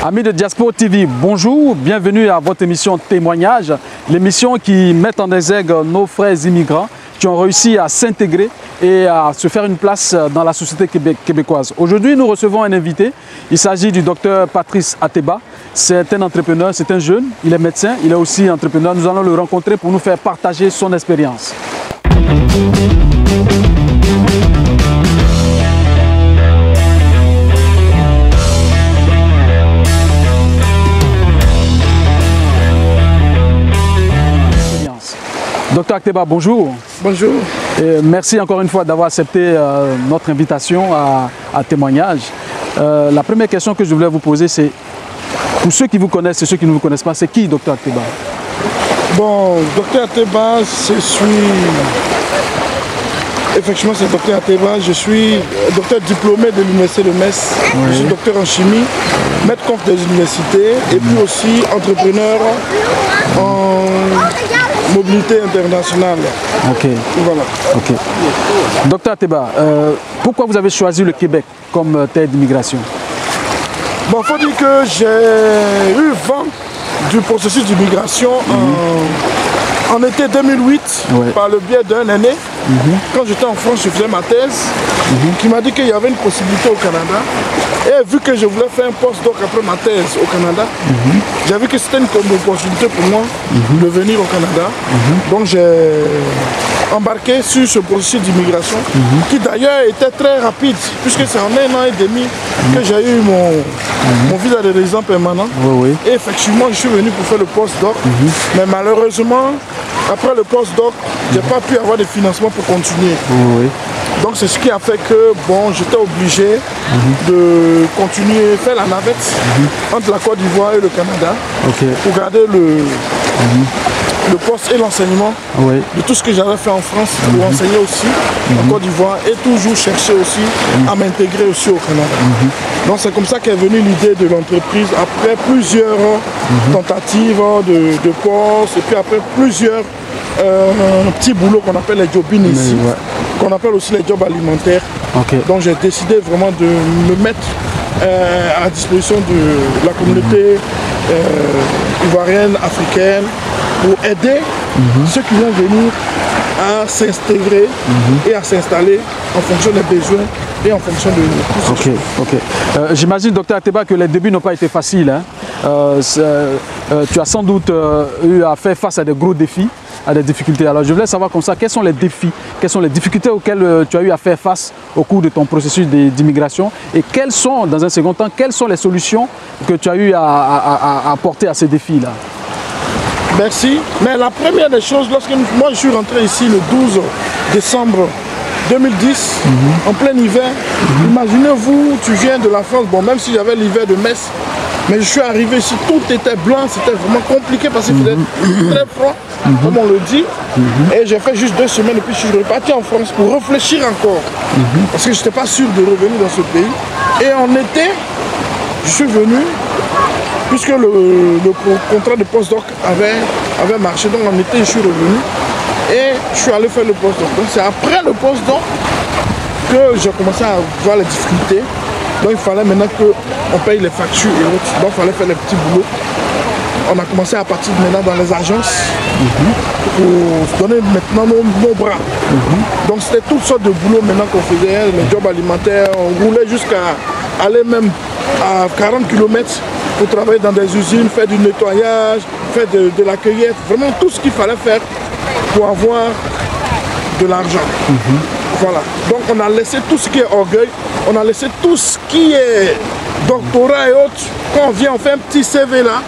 Amis de Diaspora TV, bonjour, bienvenue à votre émission Témoignage, l'émission qui met en exergue nos frères immigrants qui ont réussi à s'intégrer et à se faire une place dans la société québécoise. Aujourd'hui, nous recevons un invité, il s'agit du docteur Patrice Ateba. C'est un entrepreneur, c'est un jeune, il est médecin, il est aussi entrepreneur. Nous allons le rencontrer pour nous faire partager son expérience. Docteur Ateba, bonjour. Bonjour. Et merci encore une fois d'avoir accepté notre invitation à Témoignage. La première question que je voulais vous poser, c'est pour ceux qui vous connaissent et ceux qui ne vous connaissent pas, c'est qui Docteur Ateba? Bon, Docteur Ateba, effectivement, c'est Docteur Ateba. Je suis docteur diplômé de l'Université de Metz. Oui. Je suis docteur en chimie, maître conf des universités et puis aussi entrepreneur en mobilité internationale. Ok. Voilà. Ok. Docteur Ateba, pourquoi vous avez choisi le Québec comme terre d'immigration? Bon, il faut dire que j'ai eu vent du processus d'immigration en été 2008, par le biais d'un aîné. Quand j'étais en France, je faisais ma thèse, qui m'a dit qu'il y avait une possibilité au Canada. Et vu que je voulais faire un postdoc après ma thèse au Canada, j'ai vu que c'était une opportunité pour moi de venir au Canada. Donc j'ai embarqué sur ce processus d'immigration, qui d'ailleurs était très rapide, puisque c'est en 1 an et demi que j'ai eu mon visa de résident permanent. Et effectivement, je suis venu pour faire le postdoc. Mais malheureusement, après le postdoc, je n'ai pas pu avoir de financement pour continuer. Donc c'est ce qui a fait que bon, j'étais obligé de continuer, faire la navette entre la Côte d'Ivoire et le Canada pour garder le poste et l'enseignement de tout ce que j'avais fait en France pour enseigner aussi en Côte d'Ivoire et toujours chercher aussi à m'intégrer aussi au Canada. Donc c'est comme ça qu'est venue l'idée de l'entreprise après plusieurs tentatives de poste et puis après plusieurs petits boulots qu'on appelle les jobs ici, qu'on appelle aussi les jobs alimentaires. Donc j'ai décidé vraiment de me mettre à la disposition de la communauté ivoirienne, africaine, pour aider ceux qui vont venir à s'intégrer et à s'installer en fonction des besoins et en fonction de tout ça. J'imagine, docteur Ateba, que les débuts n'ont pas été faciles. Tu as sans doute eu à faire face à des gros défis, à des difficultés. Alors je voulais savoir comme ça, quels sont les défis, quelles sont les difficultés auxquelles tu as eu à faire face au cours de ton processus d'immigration et quelles sont, dans un second temps, quelles sont les solutions que tu as eu à apporter à ces défis-là? Merci. Mais la première des choses, lorsque moi je suis rentré ici le 12 décembre 2010, en plein hiver, imaginez-vous, tu viens de la France, bon même si j'avais l'hiver de Metz, mais je suis arrivé ici, tout était blanc, c'était vraiment compliqué parce qu'il faisait très froid, comme on le dit. Et j'ai fait juste 2 semaines et puis je suis reparti en France pour réfléchir encore. Parce que je n'étais pas sûr de revenir dans ce pays. Et en été, je suis venu, puisque le contrat de postdoc avait marché, donc en été je suis revenu et je suis allé faire le postdoc. Donc c'est après le postdoc que j'ai commencé à voir les difficultés. Donc il fallait maintenant qu'on paye les factures et autres, donc il fallait faire les petits boulots. On a commencé à partir maintenant dans les agences pour donner maintenant nos bras. Donc c'était toutes sortes de boulots maintenant qu'on faisait, les jobs alimentaires, on roulait jusqu'à aller même à 40 km pour travailler dans des usines, faire du nettoyage, faire de la cueillette, vraiment tout ce qu'il fallait faire pour avoir de l'argent. Voilà, donc on a laissé tout ce qui est orgueil, on a laissé tout ce qui est doctorat et autres. Quand on vient, on fait un petit CV là,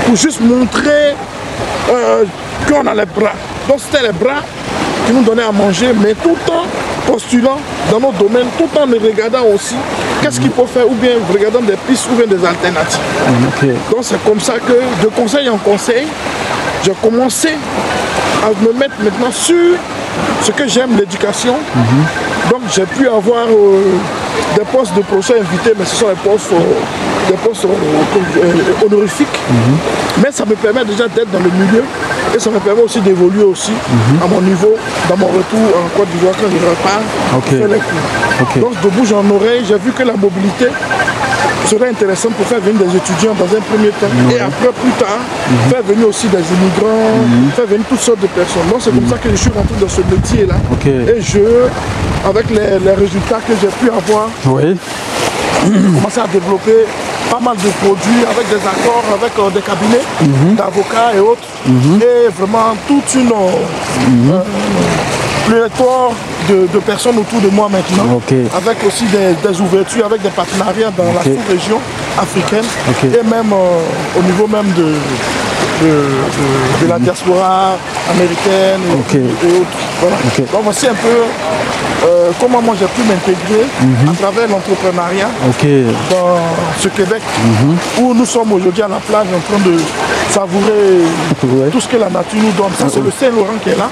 pour juste montrer qu'on a les bras. Donc c'était les bras qui nous donnaient à manger, mais tout en postulant dans nos domaines, tout en regardant aussi qu'est-ce qu'il faut faire, ou bien regardant des pistes, ou bien des alternatives. Donc c'est comme ça que, de conseil en conseil, j'ai commencé à me mettre maintenant sur ce que j'aime, l'éducation. Donc j'ai pu avoir des postes de professeur invité, mais ce sont des postes honorifiques. Mais ça me permet déjà d'être dans le milieu et ça me permet aussi d'évoluer aussi à mon niveau, dans mon retour en Côte d'Ivoire quand je repars faire les cours. Donc de bouche en oreille, j'ai vu que la mobilité serait intéressant pour faire venir des étudiants dans un premier temps et après plus tard faire venir aussi des immigrants, faire venir toutes sortes de personnes. Donc c'est comme ça que je suis rentré dans ce métier là et avec les résultats que j'ai pu avoir, j'ai commencé à développer pas mal de produits avec des accords, avec des cabinets d'avocats et autres et vraiment toute une pléthore de personnes autour de moi maintenant, avec aussi des ouvertures, avec des partenariats dans la sous-région africaine et même au niveau même de la diaspora américaine et autres. Voilà. Donc voici un peu comment moi j'ai pu m'intégrer à travers l'entrepreneuriat dans ce Québec où nous sommes aujourd'hui à la plage en train de savourer tout ce que la nature nous donne. Ça c'est le Saint-Laurent qui est là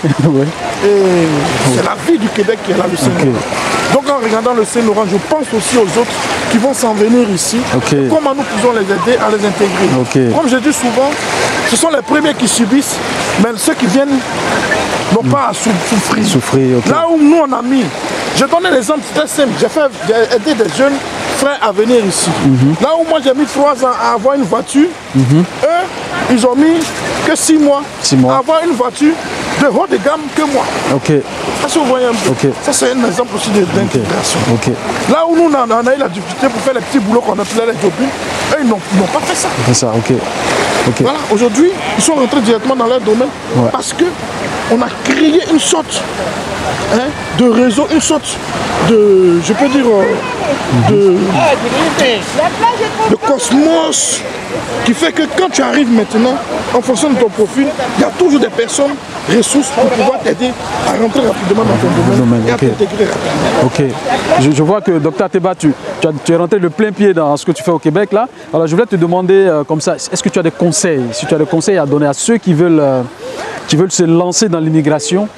et c'est la vie du Québec qui est là, le Saint-Laurent. Donc en regardant le Saint-Laurent, je pense aussi aux autres qui vont s'en venir ici, comment nous pouvons les aider à les intégrer. Comme je dis souvent, ce sont les premiers qui subissent, mais ceux qui viennent n'ont pas à souffrir. Là où nous on a mis, je donne l'exemple très simple, j'ai aidé des jeunes frères à venir ici. Là où moi j'ai mis 3 ans à avoir une voiture, eux, ils ont mis que 6 mois à avoir une voiture de haut de gamme que moi. Ça, vous voyez un peu. Ça, c'est un exemple aussi d'intégration. Là où nous, on a eu la difficulté pour faire les petits boulots qu'on appelait les jobs, eux, ils n'ont pas fait ça. Voilà, aujourd'hui, ils sont rentrés directement dans leur domaine parce qu'on a créé une sorte de réseau, une sorte de, je peux dire, de cosmos qui fait que quand tu arrives maintenant, en fonction de ton profil, il y a toujours des personnes, ressources pour pouvoir t'aider à rentrer rapidement dans ton domaine et à t'intégrer rapidement. Je vois que Dr Ateba, tu es rentré de plein pied dans ce que tu fais au Québec là. Alors je voulais te demander comme ça, est-ce que tu as des conseils, si tu as des conseils à donner à ceux qui veulent se lancer dans l'immigration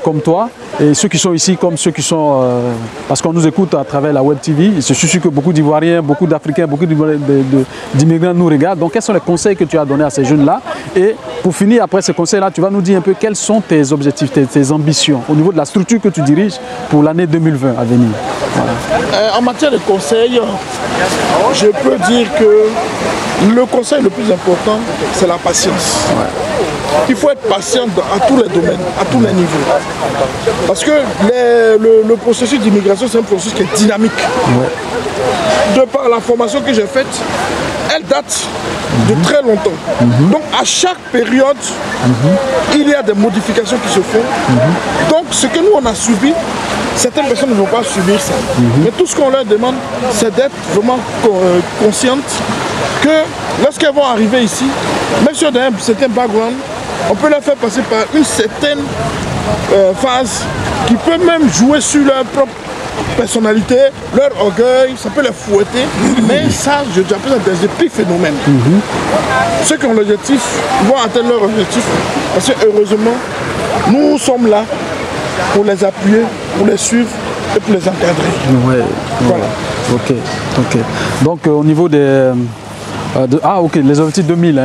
comme toi, et ceux qui sont ici comme ceux qui sont... parce qu'on nous écoute à travers la Web TV, je suis sûr que beaucoup d'Ivoiriens, beaucoup d'Africains, beaucoup d'immigrants nous regardent. Donc quels sont les conseils que tu as donnés à ces jeunes-là? Et pour finir, après ces conseils-là, tu vas nous dire un peu quels sont tes objectifs, tes ambitions au niveau de la structure que tu diriges pour l'année 2020 à venir. En matière de conseils, je peux dire que le conseil le plus important, c'est la patience. Il faut être patient à tous les domaines, à tous les niveaux. Parce que le processus d'immigration, c'est un processus qui est dynamique. De par la formation que j'ai faite, elle date de très longtemps. Donc à chaque période, il y a des modifications qui se font. Donc ce que nous on a subi, certaines personnes ne vont pas subir ça. Mais tout ce qu'on leur demande, c'est d'être vraiment conscientes que lorsqu'elles vont arriver ici, même si on a un certain background, on peut leur faire passer par une certaine phase qui peut même jouer sur leur propre personnalité, leur orgueil, ça peut les fouetter, mais ça, j'appelle ça des épiphénomènes. Ceux qui ont l'objectif vont atteindre leur objectif, parce que heureusement, nous sommes là pour les appuyer, pour les suivre et pour les encadrer. Voilà. Donc au niveau des... les objectifs 2000,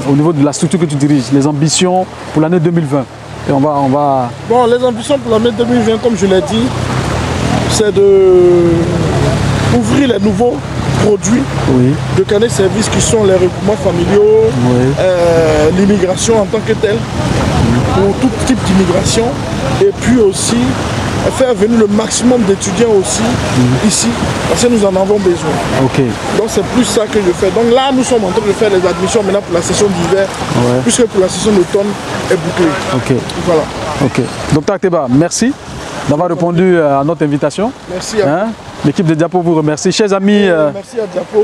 au niveau de la structure que tu diriges, les ambitions pour l'année 2020. Et on va... Bon, les ambitions pour l'année 2020, comme je l'ai dit, c'est d'ouvrir les nouveaux produits de canaux de services qui sont les regroupements familiaux, l'immigration en tant que telle, pour tout type d'immigration, et puis aussi faire venir le maximum d'étudiants aussi ici, parce que nous en avons besoin. Donc c'est plus ça que je fais. Donc là, nous sommes en train de faire les admissions maintenant pour la session d'hiver, puisque pour la session d'automne est bouclée. Voilà. Dr Ateba, merci d'avoir répondu à notre invitation. Merci à vous. L'équipe de Diapo vous remercie. Chers amis... merci à Diapo.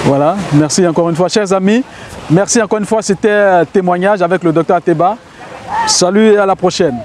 Voilà, merci encore une fois. Chers amis, merci encore une fois. C'était un témoignage avec le Dr Ateba. Salut et à la prochaine.